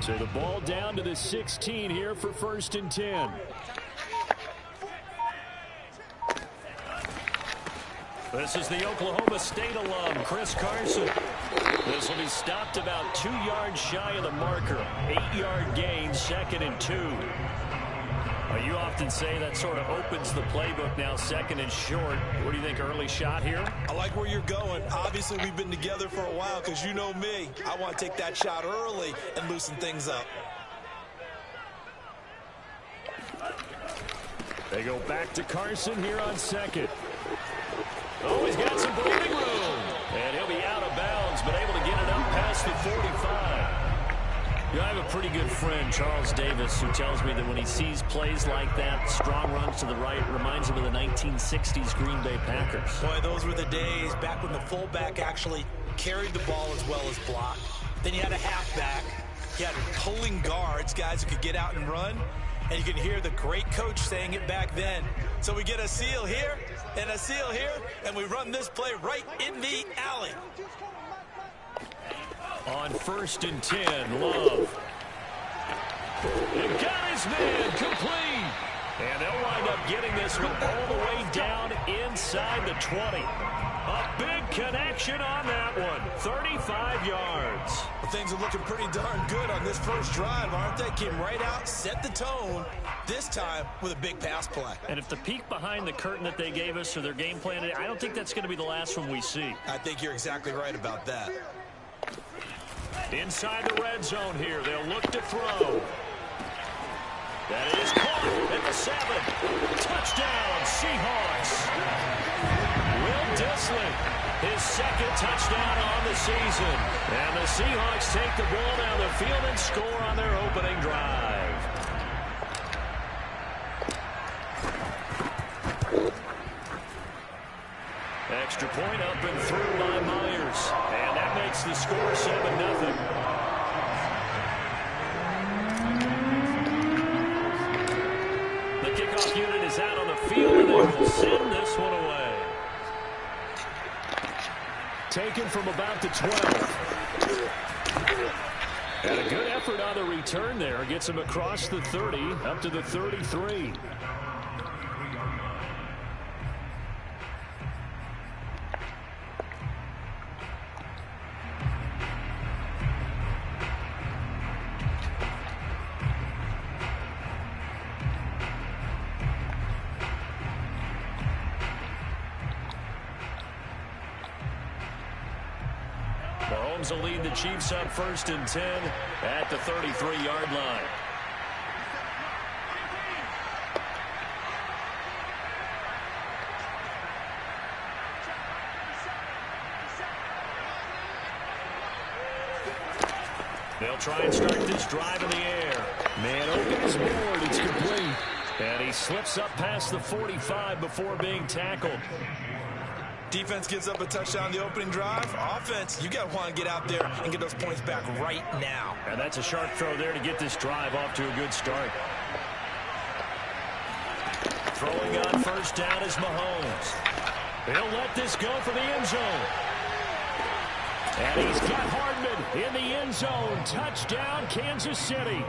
So the ball down to the 16 here for 1st and 10. This is the Oklahoma State alum, Chris Carson. This will be stopped about 2 yards shy of the marker. 8-yard gain, 2nd and 2. You often say that sort of opens the playbook now, 2nd and short. What do you think, early shot here? I like where you're going. Obviously, we've been together for a while because you know me. I want to take that shot early and loosen things up. They go back to Carson here on 2nd. Oh, he's got some breathing room. And he'll be out of bounds, but able to get it up past the 45. I have a pretty good friend, Charles Davis, who tells me that when he sees plays like that, strong runs to the right, reminds him of the 1960s Green Bay Packers. Boy, those were the days back when the fullback actually carried the ball as well as blocked. Then you had a halfback. You had pulling guards, guys who could get out and run. And you can hear the great coach saying it back then. So we get a seal here and a seal here, and we run this play right in the alley. On 1st and 10, Love. He got his man complete. And they'll wind up getting this one all the way down inside the 20. A big connection on that one. 35 yards. Well, things are looking pretty darn good on this first drive, aren't they? Came right out, set the tone, this time with a big pass play. And if the peek behind the curtain that they gave us or their game plan, I don't think that's going to be the last one we see. I think you're exactly right about that. Inside the red zone here, they'll look to throw. That is caught at the 7. Touchdown, Seahawks. Will Dissly, his 2nd touchdown on the season. And the Seahawks take the ball down the field and score on their opening drive. Extra point up and through by Myers. And that makes the score 7-0. The kickoff unit is out on the field, and they will send this one away. Taken from about the 12. And a good effort on the return there. Gets him across the 30, up to the 33. Mahomes will lead the Chiefs up 1st and 10 at the 33-yard line. They'll try and start this drive in the air. Man open his board. It's complete. And he slips up past the 45 before being tackled. Defense gives up a touchdown the opening drive. Offense, you got to want to get out there and get those points back right now. And that's a sharp throw there to get this drive off to a good start. Throwing on 1st down is Mahomes. He'll let this go for the end zone. And he's got Hardman in the end zone. Touchdown, Kansas City.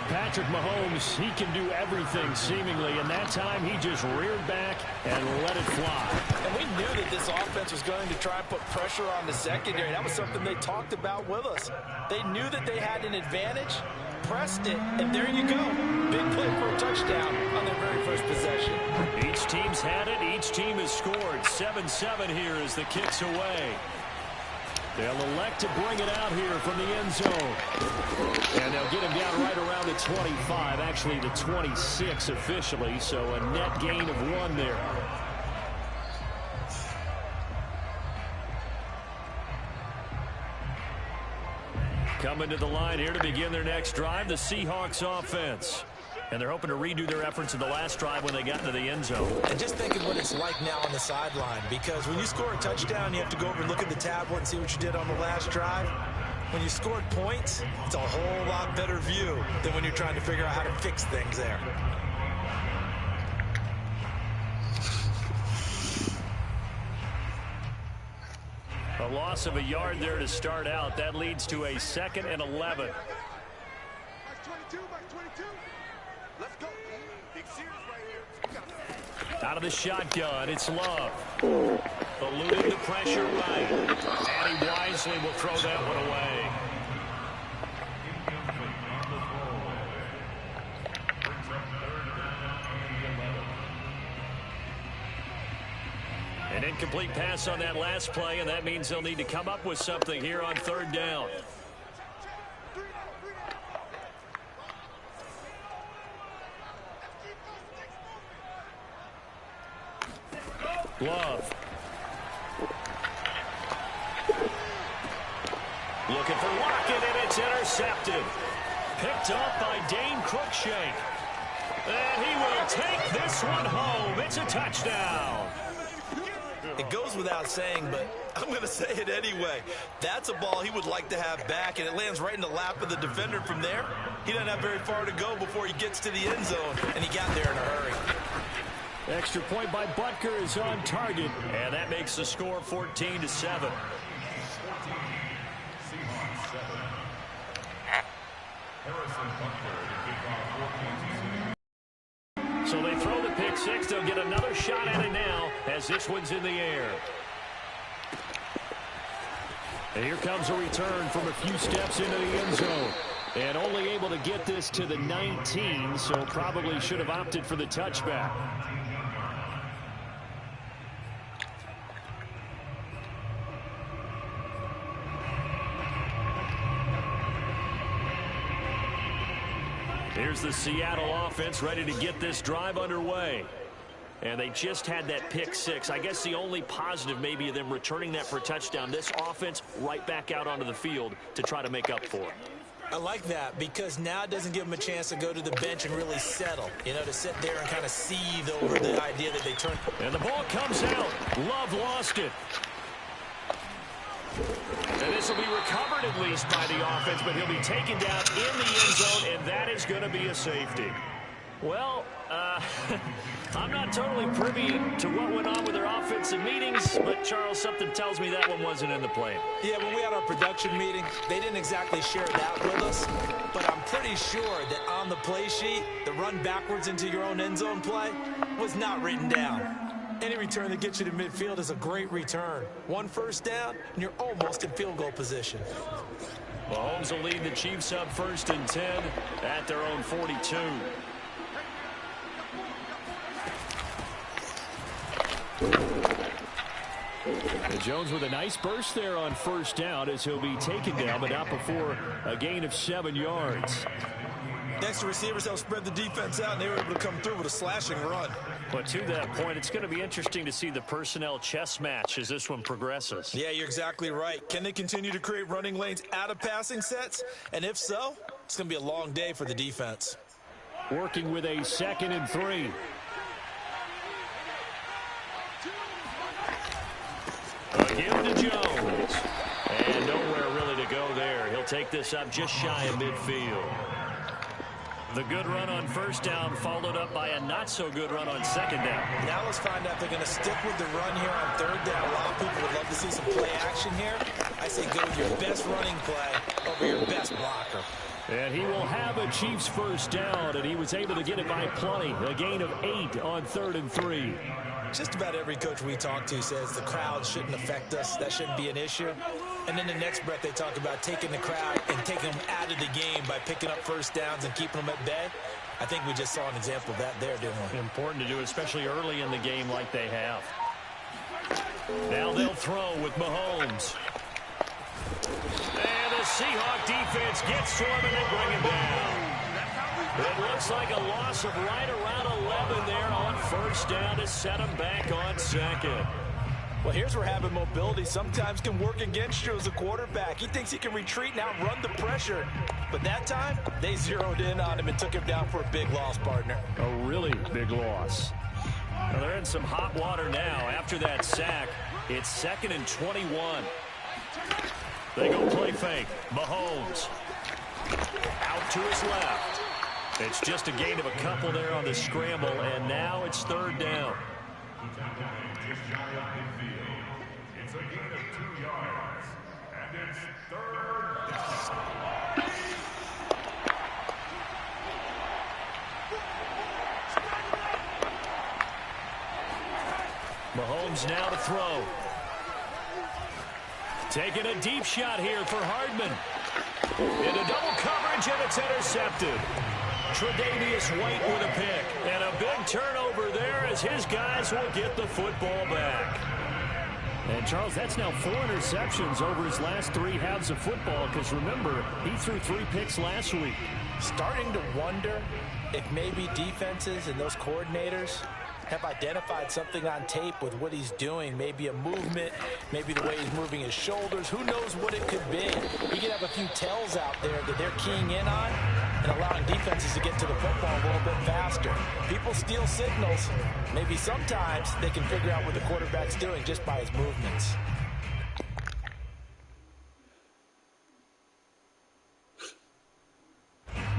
Patrick Mahomes, he can do everything seemingly, and that time he just reared back and let it fly. And we knew that this offense was going to try and put pressure on the secondary. That was something they talked about with us. They knew that they had an advantage, pressed it, and there you go. Big play for a touchdown on their very first possession. Each team's had it. Each team has scored. 7-7 here as the kick's away. They'll elect to bring it out here from the end zone. And they'll get him down right around the 25, actually the 26 officially, so a net gain of 1 there. Coming to the line here to begin their next drive, the Seahawks offense. And they're hoping to redo their efforts in the last drive when they got into the end zone. And just think of what it's like now on the sideline, because when you score a touchdown, you have to go over and look at the tablet and see what you did on the last drive. When you scored points, it's a whole lot better view than when you're trying to figure out how to fix things there. A loss of a yard there to start out. That leads to a 2nd and 11. Out of the shotgun, it's Love. Eluding the pressure right. And he wisely will throw that one away. An incomplete pass on that last play, and that means they'll need to come up with something here on 3rd down. Love. Looking for Lockett, and it's intercepted. Picked up by Dane Cruikshank. And he will take this one home. It's a touchdown. It goes without saying, but I'm going to say it anyway. That's a ball he would like to have back, and it lands right in the lap of the defender from there. He doesn't have very far to go before he gets to the end zone, and he got there in a hurry. Extra point by Butker is on target, and that makes the score 14-7. So they throw the pick six. They'll get another shot at it now as this one's in the air. And here comes a return from a few steps into the end zone. And only able to get this to the 19, so probably should have opted for the touchback. Here's the Seattle offense ready to get this drive underway. And they just had that pick six. I guess the only positive maybe of them returning that for a touchdown. This offense right back out onto the field to try to make up for it. I like that because now it doesn't give them a chance to go to the bench and really settle. You know, to sit there and kind of seethe over the idea that they turn. And the ball comes out. Love lost it. And this will be recovered at least by the offense, but he'll be taken down in the end zone, and that is going to be a safety. Well, I'm not totally privy to what went on with their offensive meetings, but, Charles, something tells me that one wasn't in the plan. Yeah, when we had our production meeting, they didn't exactly share that with us, but I'm pretty sure that on the play sheet, the run backwards into your own end zone play was not written down. Any return that gets you to midfield is a great return. 1 first down, and you're almost in field goal position. Mahomes will lead the Chiefs up 1st and 10 at their own 42. And Jones with a nice burst there on 1st down as he'll be taken down, but not before a gain of 7 yards. Next to receivers, they'll spread the defense out, and they were able to come through with a slashing run. But to that point, it's going to be interesting to see the personnel chess match as this one progresses. Yeah, you're exactly right. Can they continue to create running lanes out of passing sets? And if so, it's going to be a long day for the defense. Working with a 2nd and 3. Again to Jones. And nowhere really to go there. He'll take this up just shy of midfield. The good run on 1st down followed up by a not-so-good run on 2nd down. Now let's find out if they're going to stick with the run here on 3rd down. A lot of people would love to see some play action here. I say go with your best running play over your best blocker. And he will have a Chiefs 1st down, and he was able to get it by plenty. A gain of 8 on 3rd and 3. Just about every coach we talk to says the crowd shouldn't affect us. That shouldn't be an issue. And then the next breath they talk about taking the crowd and taking them out of the game by picking up 1st downs and keeping them at bay. I think we just saw an example of that there, didn't we? Important to do, especially early in the game like they have. Now they'll throw with Mahomes. And the Seahawk defense gets to him and they bring him down. It looks like a loss of right around 11 there on 1st down to set him back on 2nd. Well, here's where having mobility sometimes can work against you as a quarterback. He thinks he can retreat and outrun the pressure. But that time, they zeroed in on him and took him down for a big loss, partner. A really big loss. Well, they're in some hot water now. After that sack, it's 2nd and 21. They go play fake. Mahomes out to his left. It's just a gain of a couple there on the scramble, and now it's 3rd down. It's a gain of 2 yards. And it's 3rd down. Mahomes now to throw. Taking a deep shot here for Hardman. Into double coverage, and it's intercepted. Tre'Davious White with a pick. And a big turnover there as his guys will get the football back. And, Charles, that's now 4 interceptions over his last 3 halves of football because, remember, he threw 3 picks last week. Starting to wonder if maybe defenses and those coordinators have identified something on tape with what he's doing. Maybe a movement, maybe the way he's moving his shoulders. Who knows what it could be? He could have a few tells out there that they're keying in on and allowing defenses to get to the football a little bit faster. People steal signals. Maybe sometimes they can figure out what the quarterback's doing just by his movements.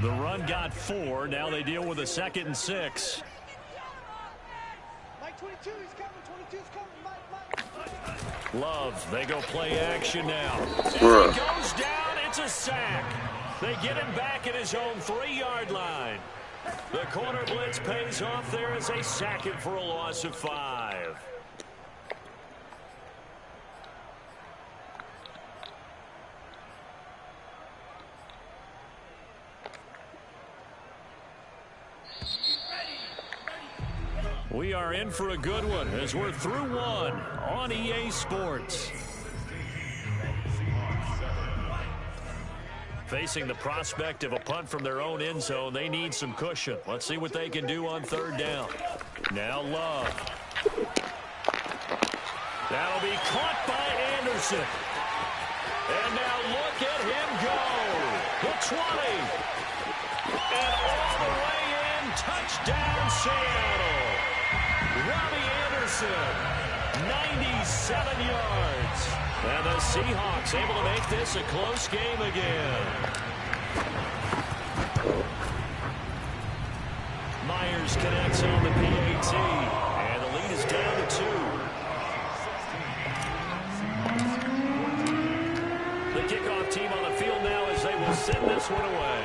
The run got 4. Now they deal with a 2nd and 6. 22, he's coming, 22's coming, Love, they go play action now. As he goes down, it's a sack. They get him back at his own 3-yard line. The corner blitz pays off there as they sack him for a loss of 5. We are in for a good one as we're through 1 on EA Sports. Facing the prospect of a punt from their own end zone, they need some cushion. Let's see what they can do on 3rd down. Now Love. That'll be caught by Anderson. And now look at him go. The 20. And all the way in, touchdown Seattle. Robbie Anderson, 97 yards. And the Seahawks able to make this a close game again. Myers connects on the PAT. And the lead is down to 2. The kickoff team on the field now as they will send this one away.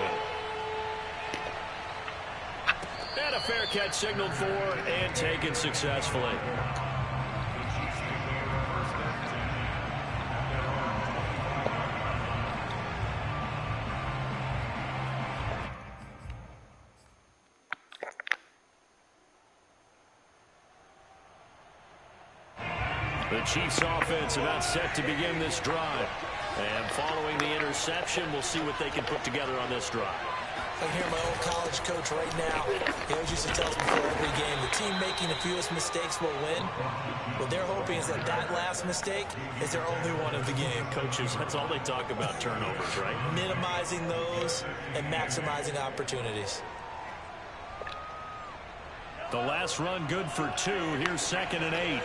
And a fair catch signaled for and taken successfully. The Chiefs offense about set to begin this drive. And following the interception, we'll see what they can put together on this drive. I hear my old college coach right now. He always used to tell us before every game, the team making the fewest mistakes will win. What they're hoping is that that last mistake is their only one of the game. Coaches, that's all they talk about, turnovers, right? Minimizing those and maximizing opportunities. The last run good for 2. Here's 2nd and 8.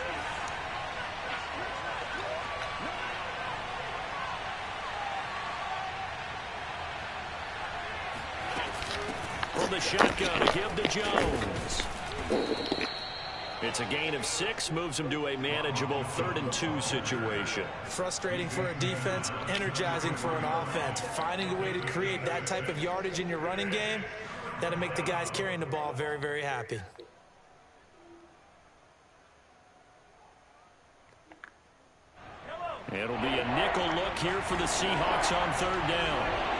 The shotgun to give to Jones. It's a gain of 6, moves him to a manageable 3rd and 2 situation. Frustrating for a defense, energizing for an offense. Finding a way to create that type of yardage in your running game, that'll make the guys carrying the ball very, very happy. It'll be a nickel look here for the Seahawks on 3rd down.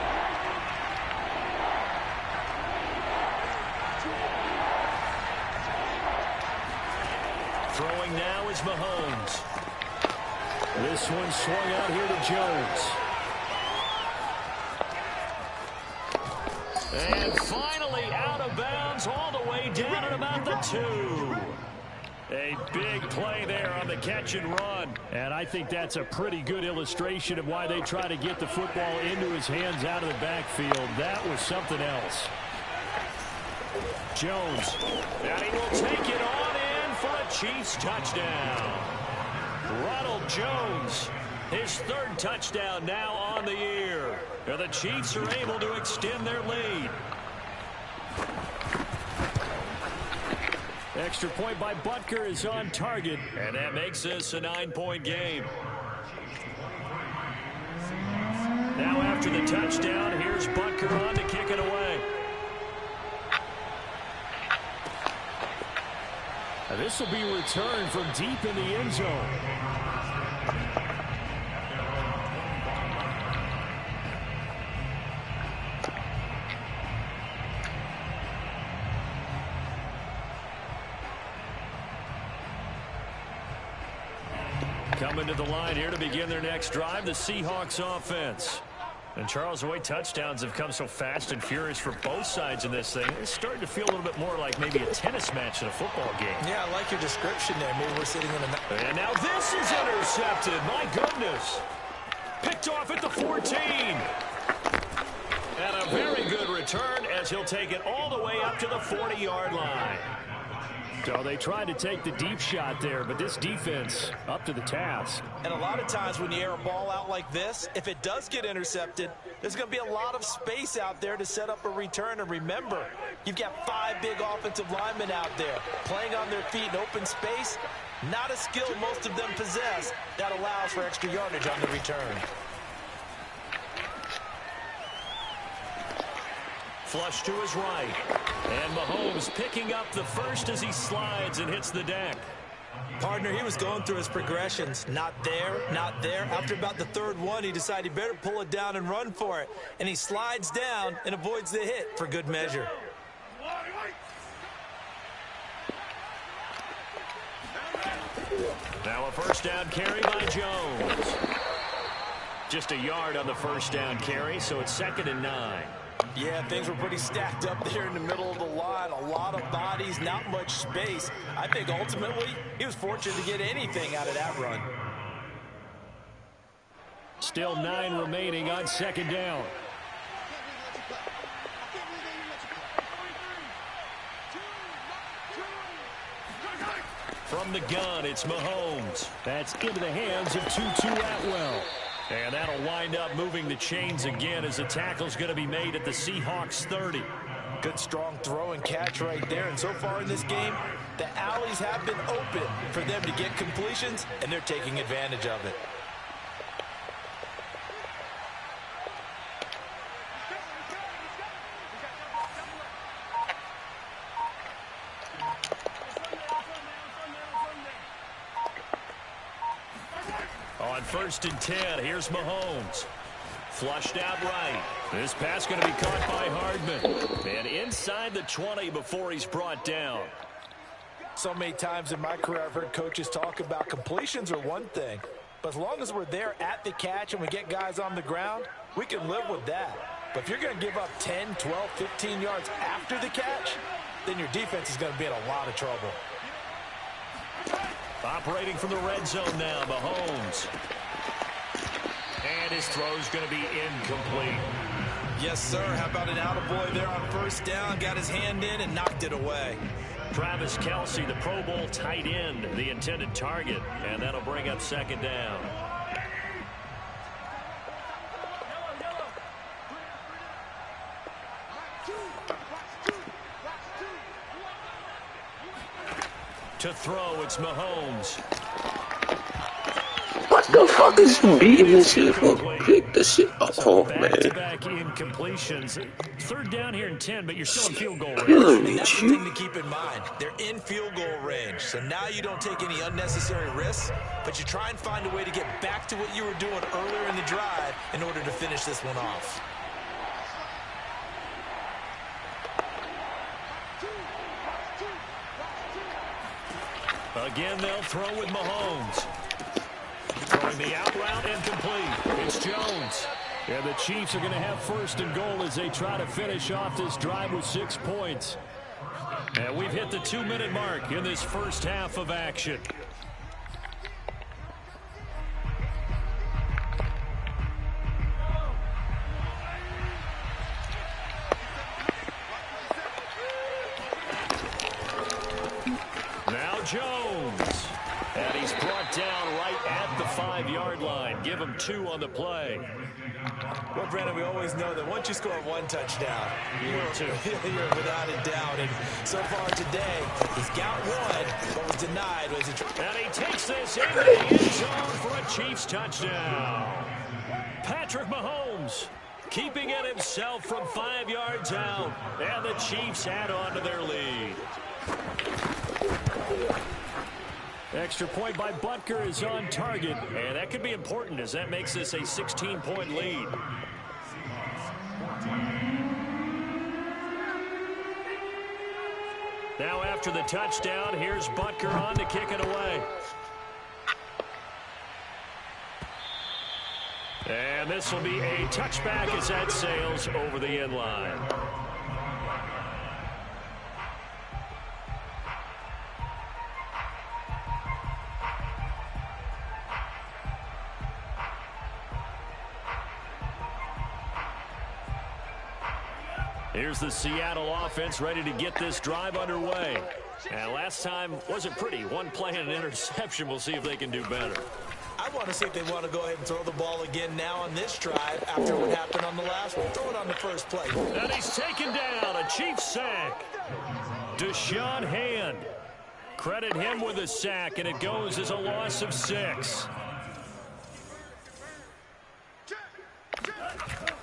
Throwing now is Mahomes. This one swung out here to Jones. And finally out of bounds all the way down at about the 2. A big play there on the catch and run. And I think that's a pretty good illustration of why they try to get the football into his hands out of the backfield. That was something else. Jones. And he will take it on in for a Chiefs touchdown. Ronald Jones, his 3rd touchdown now on the year. And the Chiefs are able to extend their lead. Extra point by Butker is on target, and that makes this a 9-point game. after the touchdown. Here's Butker on to kick it away. This will be returned from deep in the end zone. Coming to the line here to begin their next drive, the Seahawks offense. And Charles, the way touchdowns have come so fast and furious for both sides in this thing, it's starting to feel a little bit more like maybe a tennis match in a football game. Yeah, I like your description there. Maybe we're sitting in a... And now this is intercepted. My goodness. Picked off at the 14. And a very good return as he'll take it all the way up to the 40-yard line. So they tried to take the deep shot there, but this defense up to the task. And a lot of times when you air a ball out like this, if it does get intercepted, there's going to be a lot of space out there to set up a return. And remember, you've got 5 big offensive linemen out there playing on their feet in open space. Not a skill most of them possess that allows for extra yardage on the return. Flush to his right. And Mahomes picking up the first as he slides and hits the deck. Partner, he was going through his progressions. Not there, not there. After about the 3rd one, he decided he better pull it down and run for it. And he slides down and avoids the hit for good measure. Now a first down carry by Jones. Just a yard on the first down carry, so it's 2nd and 9. Yeah, things were pretty stacked up there in the middle of the line. A lot of bodies, not much space. I think ultimately he was fortunate to get anything out of that run. Still 9 remaining on 2nd down. From the gun, it's Mahomes. That's into the hands of Tutu Atwell. And that'll wind up moving the chains again as the tackle's going to be made at the Seahawks 30. Good strong throw and catch right there. And so far in this game, the alleys have been open for them to get completions, and they're taking advantage of it. On 1st and 10, here's Mahomes. Flushed out right. This pass going to be caught by Hardman. And inside the 20 before he's brought down. So many times in my career, I've heard coaches talk about completions are one thing. But as long as we're there at the catch and we get guys on the ground, we can live with that. But if you're going to give up 10, 12, 15 yards after the catch, then your defense is going to be in a lot of trouble. Operating from the red zone now, Mahomes. And his throw's going to be incomplete. Yes, sir. How about an attaboy there on 1st down? Got his hand in and knocked it away. Travis Kelce, the Pro Bowl tight end, the intended target. And that'll bring up 2nd down. To throw, it's Mahomes. What the fuck is you beating this shit for? Pick the shit up, So man. back-to-back incompletions. 3rd down here and 10, but you're still in field goal range. Killing me, And that's the you. thing to keep in mind. They're in field goal range. So now you don't take any unnecessary risks, but you try and find a way to get back to what you were doing earlier in the drive in order to finish this one off. Again, they'll throw with Mahomes. Throwing the out route and complete. It's Jones. And the Chiefs are going to have 1st and goal as they try to finish off this drive with 6 points. And we've hit the 2-minute mark in this first half of action. Now Jones. And he's brought down right at the 5-yard line. Give him 2 on the play. Well, Brandon, we always know that once you score 1 touchdown, you're without a doubt. And so far today, he's got 1, but was denied. And he takes this into the end zone for a Chiefs touchdown. Patrick Mahomes keeping it himself from 5 yards out. And the Chiefs add on to their lead. Extra point by Butker is on target, and that could be important as that makes this a 16-point lead. Now after the touchdown, here's Butker on to kick it away. And this will be a touchback as that sails over the end line. Here's the Seattle offense ready to get this drive underway. And last time wasn't pretty. One play and an interception. We'll see if they can do better. I want to see if they want to go ahead and throw the ball again now on this drive after what happened on the last one. Throw it on the first play. And he's taken down. A Chiefs sack. Deshaun Hand. Credit him with a sack, and it goes as a loss of 6.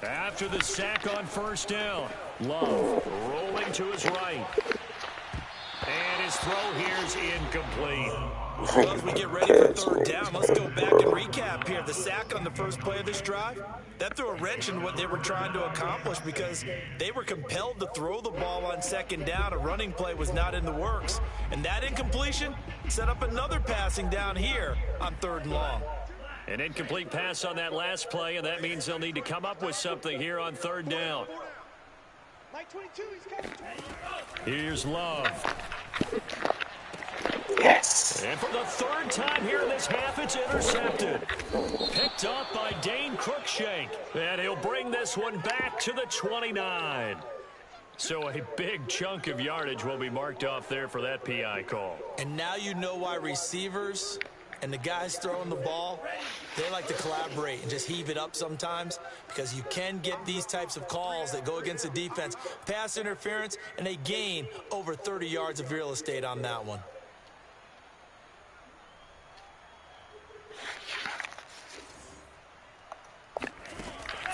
After the sack on first down, Love rolling to his right. And his throw here's incomplete. Well, as we get ready for third down, let's go back and recap here. The sack on the first play of this drive, that threw a wrench in what they were trying to accomplish because they were compelled to throw the ball on second down. A running play was not in the works. And that incompletion set up another passing down here on 3rd and long. An incomplete pass on that last play, and that means they'll need to come up with something here on 3rd down. Here's Love. Yes. And for the 3rd time here in this half, it's intercepted. Picked up by Dane Cruikshank. And he'll bring this one back to the 29. So a big chunk of yardage will be marked off there for that PI call. And now you know why receivers and the guys throwing the ball, they like to collaborate and just heave it up sometimes because you can get these types of calls that go against the defense. Pass interference, and they gain over 30 yards of real estate on that one.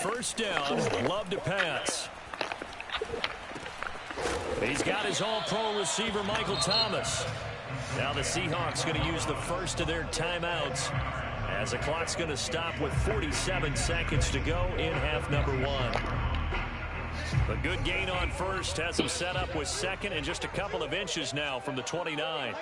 First down, Love to pass. He's got his all-pro receiver, Michael Thomas. Now the Seahawks going to use the first of their timeouts as the clock's going to stop with 47 seconds to go in half number 1. A good gain on first has him set up with second and just a couple of inches now from the 29.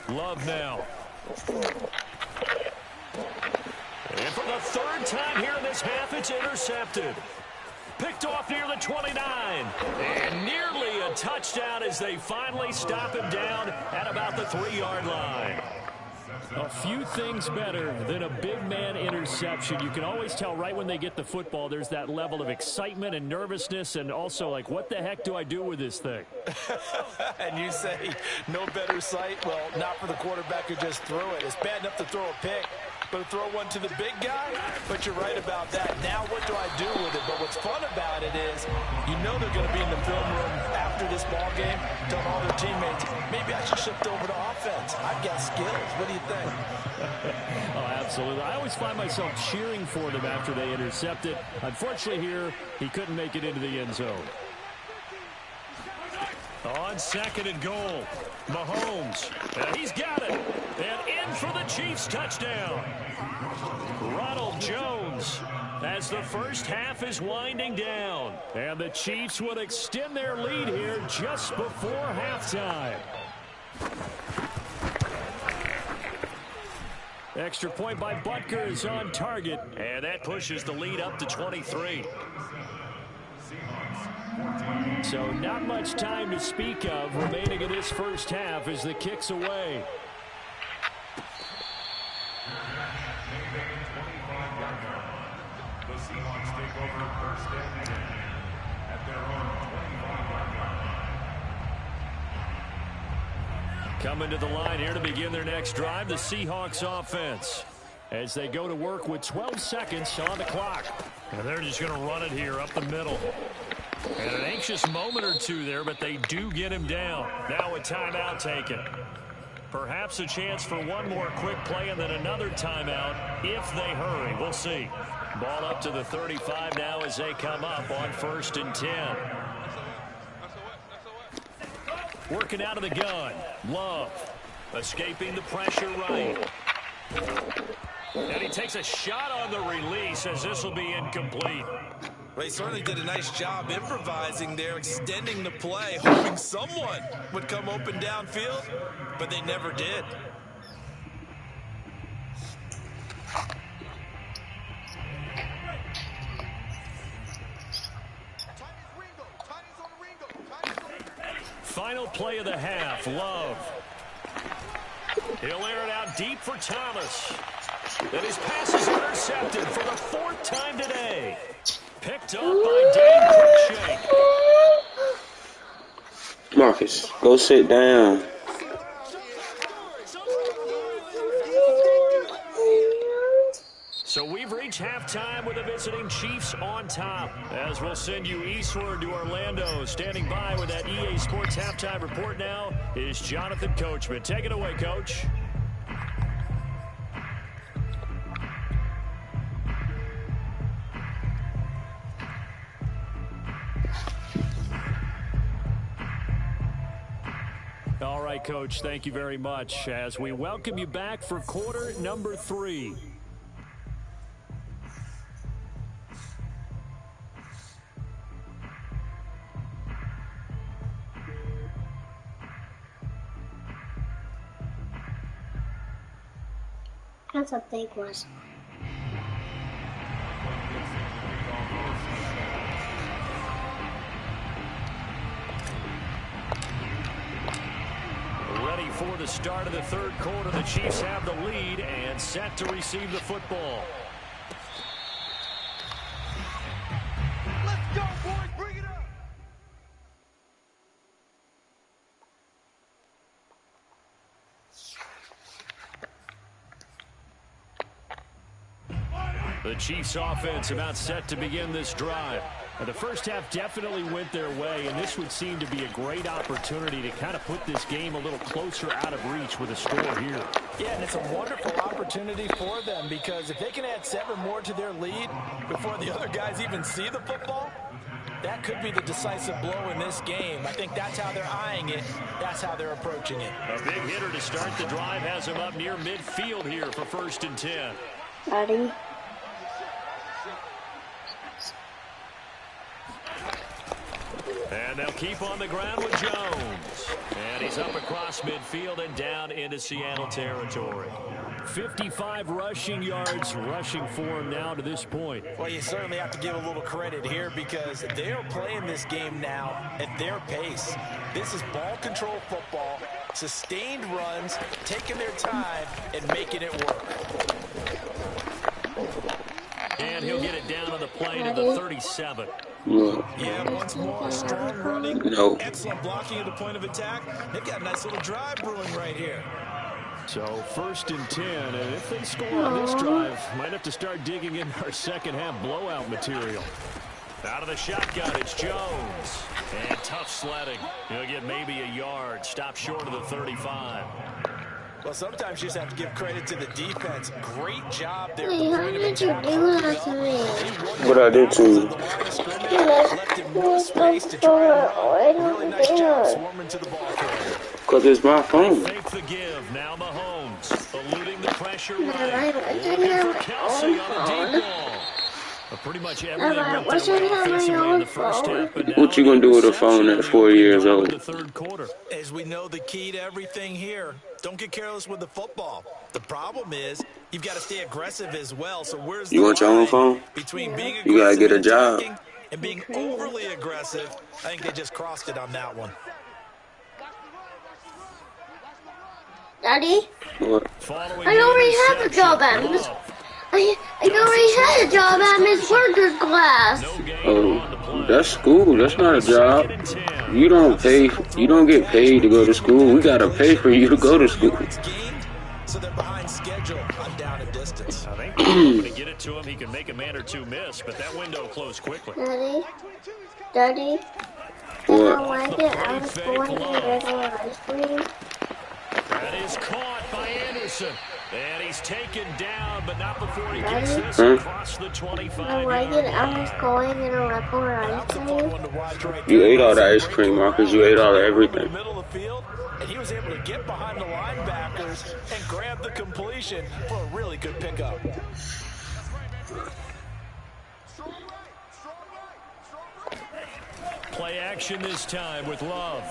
Love now. And for the 3rd time here in this half, it's intercepted. Picked off near the 29. And nearly a touchdown as they finally stop him down at about the 3-yard line. A few things better than a big man interception. You can always tell right when they get the football, there's that level of excitement and nervousness and also like, what the heck do I do with this thing? And you say no better sight? Well, not for the quarterback who just threw it. It's bad enough to throw a pick, but to throw one to the big guy? But you're right about that. Now what do I do with it? But what's fun about it is you know they're going to be in the film room after this ball game telling all their teammates, maybe I should shift over to offense. I've got skills. What do you think? Oh, absolutely. I always find myself cheering for them after they intercept it. Unfortunately here, he couldn't make it into the end zone. On 2nd and goal, Mahomes. And he's got it. And in for the Chiefs touchdown. Ronald Jones as the first half is winding down. And the Chiefs would extend their lead here just before halftime. Extra point by Butker is on target. And that pushes the lead up to 23. So not much time to speak of remaining in this first half as the kick's away. The Seahawks take over 1st and 10 at their own 25-yard Coming to the line here to begin their next drive, the Seahawks offense, as they go to work with 12 seconds on the clock. And they're just going to run it here up the middle. And an anxious moment or two there, but they do get him down. Now a timeout taken. Perhaps a chance for one more quick play and then another timeout if they hurry. We'll see. Ball up to the 35 now as they come up on 1st and 10. Working out of the gun. Love. Escaping the pressure right. And he takes a shot on the release as this will be incomplete. Well, he certainly did a nice job improvising there, extending the play, hoping someone would come open downfield, but they never did. Final play of the half, Love. He'll air it out deep for Thomas. And his pass is intercepted for the 4th time today. Picked up by Dane Cruikshank. Marcus, go sit down. So we've reached halftime with the visiting Chiefs on top. As we'll send you eastward to Orlando. Standing by with that EA Sports halftime report now is Jonathan Coachman. Take it away, Coach. All right, Coach, thank you very much as we welcome you back for quarter number 3. That's a big one. Ready for the start of the 3rd quarter. The Chiefs have the lead and set to receive the football. Let's go, boys. Bring it up. The Chiefs offense about set to begin this drive. The first half definitely went their way, and this would seem to be a great opportunity to kind of put this game a little closer out of reach with a score here. Yeah, and it's a wonderful opportunity for them because if they can add 7 more to their lead before the other guys even see the football, that could be the decisive blow in this game. I think that's how they're eyeing it. That's how they're approaching it. A big hitter to start the drive has him up near midfield here for 1st and 10. Daddy. And they'll keep on the ground with Jones. And he's up across midfield and down into Seattle territory. 55 rushing yards rushing for him now to this point. Well, you certainly have to give a little credit here because they're playing this game now at their pace. This is ball control football, sustained runs, taking their time and making it work. And he'll get it down on the play to the 37. No. Yeah, once more, strong running, No. excellent blocking at the point of attack. They've got a nice little drive brewing right here. So 1st and 10, and if they score on this drive, might have to start digging in our second half blowout material. Out of the shotgun, it's Jones. And tough sledding. He'll get maybe a yard. Stop short of the 35. Well, sometimes you just have to give credit to the defense. Great job there. Wait, how did you do that to me? What I did to you? Left him no space to try and run. Really nice job swarming to the ball carrier. Because it's my phone. Fake the give. Now Mahomes eluding the pressure right. I Looking didn't for Kelsey on a deep ball. Pretty much everything went What's their way on my offensively in the own first phone? half, but now What you gonna do with a phone at 4 years old? The 3rd quarter. As we know, the key to everything here, don't get careless with the football. The problem is you've got to stay aggressive as well. So where's the You want your own line phone? between being aggressive You gotta get a and job. attacking and being overly aggressive? I think they just crossed it on that one. Daddy? What? Following I the already have a interception, job at Miss. Love. I already had a job at Miss Worker's class. No gain Oh, on the play. that's school. That's not a job. 2nd and 10. You don't pay. You don't get paid to go to school. We gotta pay for you to go to school. So they're behind schedule on down and distance. I think going to get it to him. He can make a man or two miss, but that window closed quickly. Daddy. What? I was going to regular ice cream. That is caught by Anderson. And he's taken down, but not before he gets this Huh? across the 25. I was going in a regular ice That's a fun cream. one to watch right You there. ate all the ice cream, Marcus. You ate all of In everything. the middle of the field, and he was able to get behind the linebackers and grab the completion for a really good pickup. Play action this time with Love.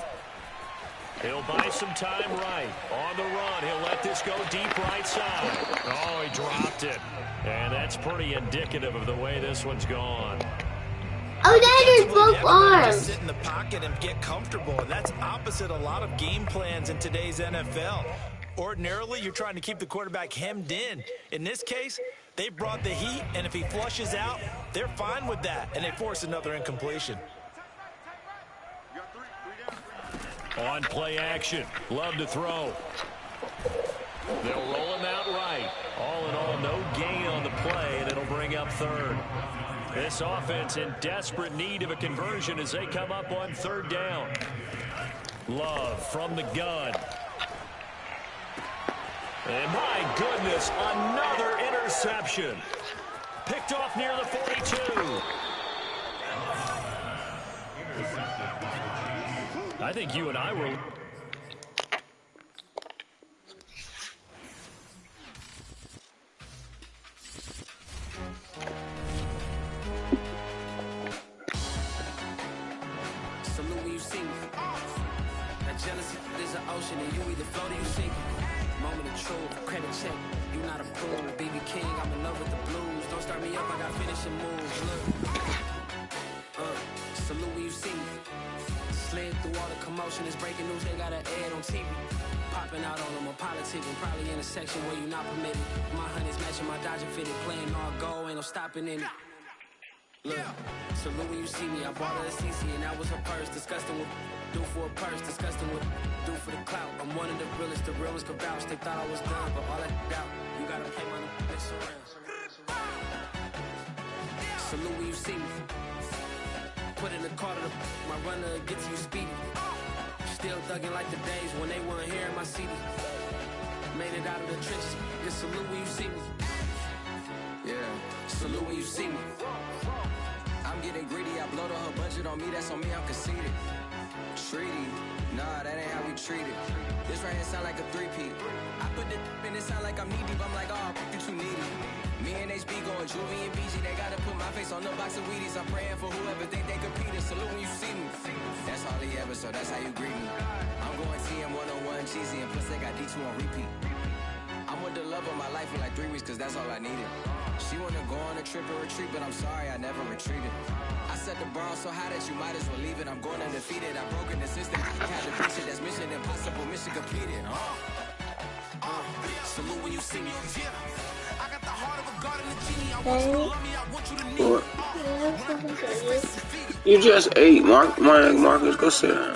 He'll buy some time right. On the run, he'll let this go deep right side. Oh, he dropped it. And that's pretty indicative of the way this one's gone. Oh, that is both Just arms. sit in the pocket and get comfortable, and that's opposite a lot of game plans in today's NFL. Ordinarily, you're trying to keep the quarterback hemmed in. In this case, they brought the heat, and if he flushes out, they're fine with that, and they force another incompletion. On play action, Love to throw. They'll roll him out right. All in all, no gain on the play, and it'll bring up third. This offense in desperate need of a conversion as they come up on third down. Love from the gun. And my goodness, another interception. Picked off near the 42. I think you and I were... Salute when you see me. That jealousy is an ocean, and you either float or you sink. Moment of truth, credit check. You not approved. BB King, I'm in love with the blues. Don't start me up, I got finishing moves. Look. Salute when you see me. Slid through all the commotion, it's breaking news, they got an ad on TV. Popping out on them, a politic, and probably in a section where you not permitted. My honey's matching my Dodger fitted, playing all go, ain't no stopping in it. Look, salute when you see me, I bought her a CC, and that was her purse, disgusting with do for a purse, disgusting with do for the clout. I'm one of the realest could vouch, they thought I was done, but all that out, you gotta play my next around. Salute when you see me. Put in the car to my runner, get to you speedy. Still thugging like the days when they weren't here in my city. Made it out of the trenches, just salute when you see me. Yeah, salute when you see me. I'm getting greedy, I blowed her budget on me, that's on me, I'm conceited. Treaty, nah, that ain't how we treat it. This right here sound like a three-peat. I put the in it sound like I'm knee deep, I'm like, oh, you too needy. Me and HB going Juvie and BG, they gotta put my face on the box of Wheaties. I'm praying for whoever think they competing. Salute when you see me. That's all he ever, so that's how you greet me. I'm going TM 101 cheesy, and plus they got D2 on repeat. I'm with the love of my life for like 3 weeks, cause that's all I needed. She wanna go on a trip or retreat, but I'm sorry, I never retreated. I set the bar so high that you might as well leave it. I'm going undefeated, I've broken the system. Had to bitch it, that's mission impossible, mission completed. Salute when you see me. I got the heart of a god and a genie. I want you to love me, I want you to need me. What? You just ate, Marcus. Go sit down.